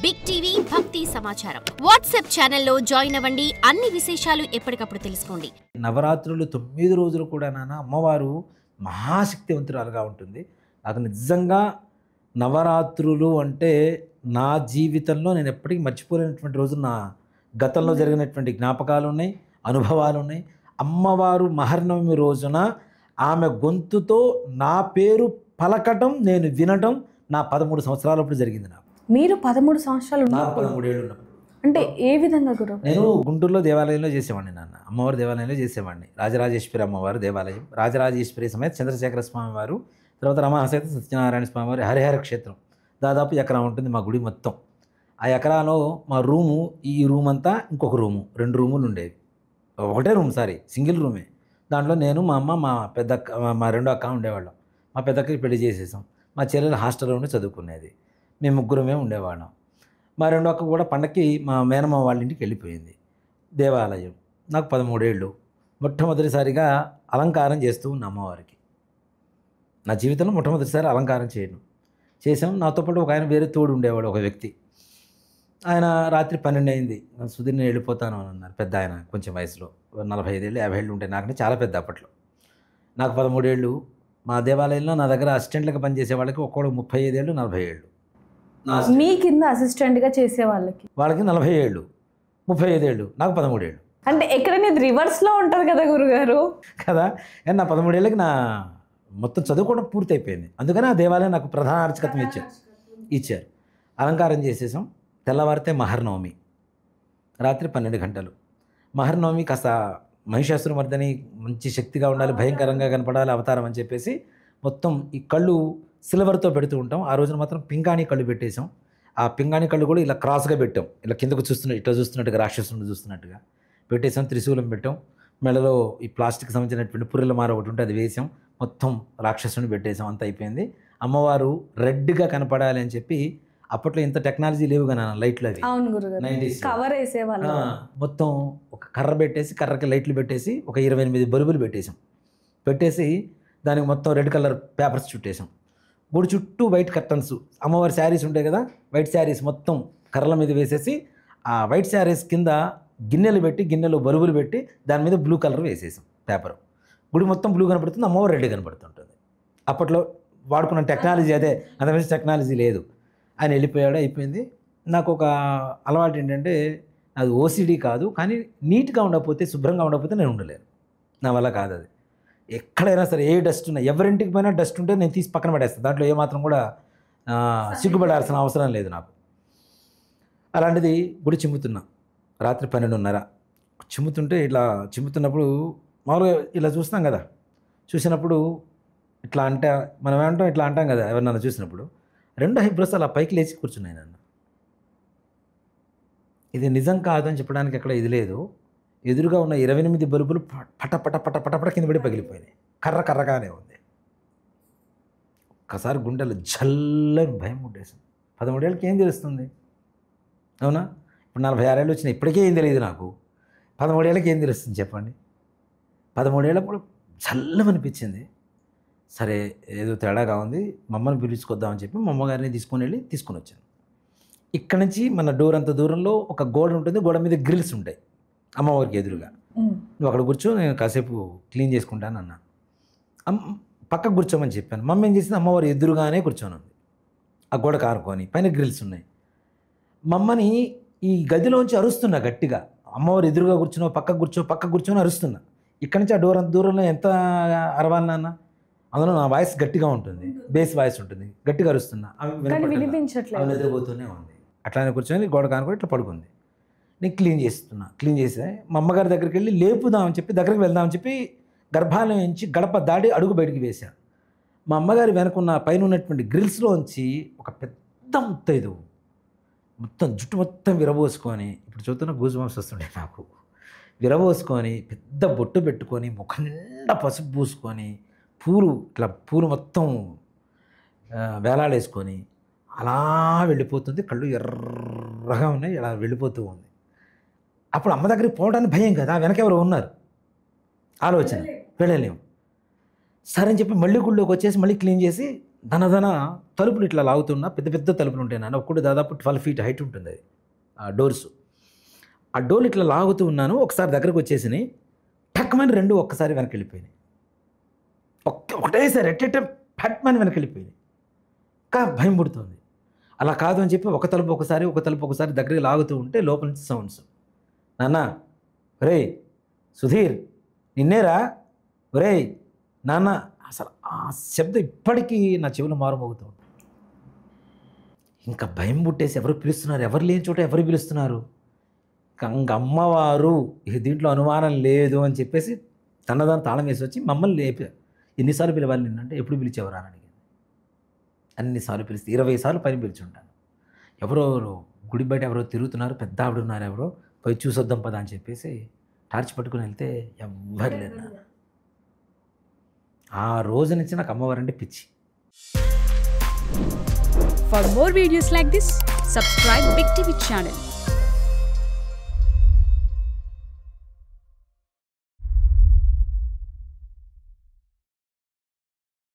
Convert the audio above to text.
Big TV భక్తి సమాచారం WhatsApp ఛానల్లో జాయిన్ అవ్వండి. అన్ని విశేషాలు ఎప్పటికప్పుడు తెలుసుకోండి. నవరాత్రులు 9 రోజులు కూడా అమ్మవారు మహాశక్తివంతురాలుగా ఉంటుంది. నాకు నిజంగా నవరాత్రులు అంటే నా జీవితంలో నేను ఎప్పటికీ మర్చిపోలేనటువంటి రోజు. నా గతంలో జరిగినటువంటి జ్ఞాపకాలు ఉన్నాయి, అనుభవాలు ఉన్నాయి. అమ్మవారు మహర్నవమి రోజున ఆమె గొంతుతో నా పేరు పలకటం, నేను వినటం నా 13 సంవత్సరాలప్పుడు జరిగింది. నాకు మీరు 13 సంవత్సరాలు నాకు 13 ఏళ్ళు ఉన్నప్పుడు. అంటే ఏ విధంగా గురు? నేను గుంటూరులో దేవాలయంలో చేసేవాడిని. నాన్న అమ్మవారి దేవాలయంలో చేసేవాడిని. రాజరాజేశ్వరి అమ్మవారు దేవాలయం, రాజరాజేశ్వరి సమేత చంద్రశేఖర స్వామి వారు, తర్వాత రమాసహిత సత్యనారాయణ స్వామి వారి హరిహర క్షేత్రం. దాదాపు ఎకరా ఉంటుంది మా గుడి మొత్తం. ఆ ఎకరాలో మా రూము, ఈ రూమ్ అంతా ఇంకొక రూము, 2 రూములు ఉండేవి. ఒకటే రూమ్, సింగిల్ రూమే. దాంట్లో నేను, మా అమ్మ, మా పెద్ద మా రెండో అక్క ఉండేవాళ్ళం. మా పెద్దక్కకి పెళ్లి చేసేసాం. మా చెల్లెలు హాస్టల్లో ఉండి చదువుకునేది. మేము ముగ్గురమే ఉండేవాళ్ళం. మా రెండో అక్క కూడా పండక్కి మా మేనమ్మ వాళ్ళ ఇంటికి వెళ్ళిపోయింది. దేవాలయం. నాకు 13 ఏళ్ళు. మొట్టమొదటిసారిగా అలంకారం చేస్తూ ఉన్న అమ్మవారికి. నా జీవితంలో మొట్టమొదటిసారి అలంకారం చేసాం. నాతో పాటు ఒక ఆయన వేరే తోడు ఉండేవాడు, ఒక వ్యక్తి. ఆయన రాత్రి 12 అయింది. సుధీర్ నేను వెళ్ళిపోతాను అని అన్నారు. పెద్ద ఆయన, కొంచెం వయసులో 45 ఏళ్ళు 50 ఏళ్ళు ఉంటాయి. నాకంటే చాలా పెద్ద అప్పట్లో. నాకు 13 ఏళ్ళు. మా దేవాలయంలో నా దగ్గర అసిస్టెంట్లుగా పనిచేసే వాళ్ళకి ఒక్కొక్కడు 35 ఏళ్ళు 40 ఏళ్ళు. మీ కింద అసిస్టెంట్గా చేసే వాళ్ళకి 40 ఏళ్ళు 35 ఏళ్ళు, నాకు 13 ఏళ్ళు. అంటే ఎక్కడైనా రివర్స్లో ఉంటుంది కదా గురుగారు కదా. నా 13 ఏళ్ళకి నా మొత్తం చదువుకోవడం పూర్తి అయిపోయింది. అందుకని ఆ దేవాలయం నాకు ప్రధాన అర్చకత్వం ఇచ్చారు. అలంకారం చేసేసాం. తెల్లవారితే మహర్నవమి, రాత్రి 12 గంటలు. మహర్నవమి కాస్త మహిషాసురమర్దని మంచి శక్తిగా ఉండాలి, భయంకరంగా కనపడాలి అవతారం అని చెప్పేసి మొత్తం ఈ కళ్ళు సిల్వర్తో పెడుతూ ఉంటాం. ఆ రోజున మాత్రం పింగాణి కళ్ళు పెట్టేసాం. ఆ పింగాణి కళ్ళు కూడా ఇలా క్రాస్గా పెట్టాం, ఇలా కిందకు ఇట్లా చూస్తున్నట్టుగా, రాక్షసుని చూస్తున్నట్టుగా పెట్టేసాం. త్రిశూలం పెట్టాం. మెడలో ఈ ప్లాస్టిక్ సంబంధించినటువంటి పుర్రెల మార ఒకటి ఉంటే అది వేసాం. మొత్తం రాక్షసుని పెట్టేసాం. అంత అయిపోయింది. అమ్మవారు రెడ్గా కనపడాలి అని చెప్పి, అప్పట్లో ఇంత టెక్నాలజీ లేవు కదా లైట్లు, అవి 90s కవర్ వేసేవాళ్ళు. మొత్తం ఒక కర్ర పెట్టేసి, కర్రకి లైట్లు పెట్టేసి, ఒక 28 బల్బులు పెట్టేసి దానికి మొత్తం రెడ్ కలర్ పేపర్స్ చుట్టేసాం. గుడి చుట్టూ వైట్ కర్టన్స్, అమ్మవారి శారీస్ ఉంటాయి కదా, వైట్ శారీస్ మొత్తం కర్రల మీద వేసేసి, ఆ వైట్ శారీస్ కింద గిన్నెలు బల్బులు పెట్టి దాని మీద బ్లూ కలర్ వేసేసాం పేపర్. గుడి మొత్తం బ్లూ కనపడుతుంది, అమ్మవారు రెడ్ కనపడుతుంటుంది. అప్పట్లో వాడుకున్న టెక్నాలజీ అదే, అంతమంది టెక్నాలజీ లేదు. ఆయన వెళ్ళిపోయాడు, అయిపోయింది. నాకు ఒక అలవాటు ఏంటంటే, అది ఓసిడీ కాదు, కానీ నీట్గా ఉండకపోతే, శుభ్రంగా ఉండకపోతే నేను ఉండలేను. నా వల్ల కాదు అది. ఎక్కడైనా సరే ఏ డస్ట్ ఉన్నా, ఎవరింటికి పోయినా డస్ట్ ఉంటే నేను తీసి పక్కన పడేస్తాను. దాంట్లో ఏమాత్రం కూడా సిగ్గుపడాల్సిన అవసరం లేదు నాకు. అలాంటిది గుడి చిమ్ముతున్నా, రాత్రి 12:30 చిమ్ముతుంటే, ఇట్లా చిమ్ముతున్నప్పుడు మామూలుగా ఇలా చూస్తాం కదా, చూసినప్పుడు ఇట్లా అంటే మనం ఏమంటాం, ఇట్లా అంటాం కదా ఎవరినన్నా చూసినప్పుడు, 2 ఐబ్రోస్ అలా పైకి లేచి కూర్చున్నాయి. నన్ను ఇది నిజం కాదని చెప్పడానికి ఎక్కడ ఇది లేదు. ఎదురుగా ఉన్న 28 బల్బులు పట కింద పడి పగిలిపోయినాయి. కర్రగానే ఉంది. ఒక్కసారి గుండెలు జల్లని భయం ఉండేసింది. 13 ఏళ్ళకి ఏం తెలుస్తుంది, అవునా? ఇప్పుడు 46 ఏళ్ళు వచ్చినాయి, ఇప్పటికే ఏం తెలియదు నాకు. 13 ఏళ్ళకి ఏం తెలుస్తుంది చెప్పండి? 13 ఏళ్ళప్పుడు చల్లమనిపించింది. సరే, ఏదో తేడాగా ఉంది, మా అమ్మని పిలుచుకొద్దామని చెప్పి మా అమ్మగారిని తీసుకొని వచ్చాను. ఇక్కడ నుంచి మన డోర్ అంత దూరంలో ఒక గోడ ఉంటుంది. గోడ మీద గ్రిల్స్ ఉంటాయి అమ్మవారికి ఎదురుగా. నువ్వు అక్కడ కూర్చో, నేను కాసేపు క్లీన్ చేసుకుంటాను అన్నా. పక్కకు కూర్చోమని చెప్పాను. మమ్మీ ఏం చేసింది, అమ్మవారి ఎదురుగానే కూర్చొని ఉంది, ఆ గోడ కారుకొని. పైన గ్రిల్స్ ఉన్నాయి. మమ్మని ఈ గదిలోంచి అరుస్తున్నా గట్టిగా. అమ్మవారు ఎదురుగా కూర్చున్నావు, పక్కకు కూర్చొని అరుస్తున్నా. ఇక్కడ నుంచి ఆ డోర్ అంత దూరంలో ఎంత అరవాలి నాన్న? అందులో నా వాయిస్ గట్టిగా ఉంటుంది, బేస్ వాయిస్ ఉంటుంది. గట్టిగా అరుస్తున్నా, అవి నిద్రపోతూనే ఉంది. అట్లానే కూర్చొని గోడ కానుకొని ఇట్లా పడుకుంది. నేను క్లీన్ చేసే మా అమ్మగారి దగ్గరికి వెళ్ళి దగ్గరికి వెళ్దామని చెప్పి గర్భాలయం నుంచి గడప దాడి అడుగు బయటికి వేశాను. మా అమ్మగారి వెనకున్న పైన ఉన్నటువంటి గ్రిల్స్లోంచి ఒక పెద్ద ముత్తైదు, మొత్తం జుట్టు మొత్తం విరబోసుకొని, ఇప్పుడు చూస్తున్న గూజుబంప్స్ వస్తుండే నాకు, విరబోసుకొని పెద్ద బొట్టు పెట్టుకొని, ముఖం నిండా పసుపు పూసుకొని, పూలు మొత్తం వేలాడేసుకొని అలా వెళ్ళిపోతుంది. కళ్ళు ఎర్రగా ఉన్నాయి, అలా వెళ్ళిపోతూ ఉంది. అప్పుడు అమ్మ దగ్గరికి పోవడానికి భయం కదా, వెనకెవరు ఉన్నారు, ఆలోచన, వెళ్ళలేము. సరే అని చెప్పి మళ్ళీ గుళ్ళోకి వచ్చేసి మళ్ళీ క్లీన్ చేసి ధనధన తలుపులు ఇట్లా లాగుతున్నా, పెద్ద పెద్ద తలుపులు ఉంటాయి నాన్న, ఒక్కటి దాదాపు 12 feet హైట్ ఉంటుంది అది ఆ డోర్స్. ఆ డోర్లు ఇట్లా లాగుతూ ఉన్నాను, ఒకసారి దగ్గరకు వచ్చేసినాయి, టక్మని 2 ఒక్కసారి వెనక్కి వెళ్ళిపోయినాయి. ఒకటేసారి ఎట్ట పట్మని వెనక్కి వెళ్ళిపోయినాయి. ఇంకా భయం పుడుతుంది. అలా కాదు అని చెప్పి ఒక తలుపు ఒకసారి దగ్గరికి లాగుతూ ఉంటే లోపల నుంచి సౌండ్స్. నాన్న, ఒరే సుధీర్ నిన్నేరా, ఒరే నాన్న. అసలు ఆ శబ్దం ఇప్పటికీ నా చెవిలో మారుమోగుతూ ఉంటుంది. ఇంకా భయం పుట్టేసి ఎవరు పిలుస్తున్నారు, ఎవరు లేని చోట ఎవరు పిలుస్తున్నారు, ఇంక అమ్మవారు ఇక దీంట్లో అనుమానం లేదు అని చెప్పేసి తనదాన్ని తాళం వేసి వచ్చి మమ్మల్ని లేపారు. ఎన్నిసార్లు పిలవాలి నిన్నంటే, ఎప్పుడు పిలిచేవరా అని అడిగింది. అన్నిసార్లు పిలిస్తే 20 సార్లు పైన పిలిచుంటాను. ఎవరో గుడి బయట ఎవరో తిరుగుతున్నారు, పెద్ద ఆవిడ ఉన్నారు, ఎవరో పోయి చూసొద్దాం పదా అని చెప్పేసి టార్చ్ పట్టుకుని వెళ్తే ఎవ్వరు లేరు. ఆ రోజు నుంచి నాకు అమ్మవారంటే పిచ్చి. For more videos like this, subscribe Big TV channel.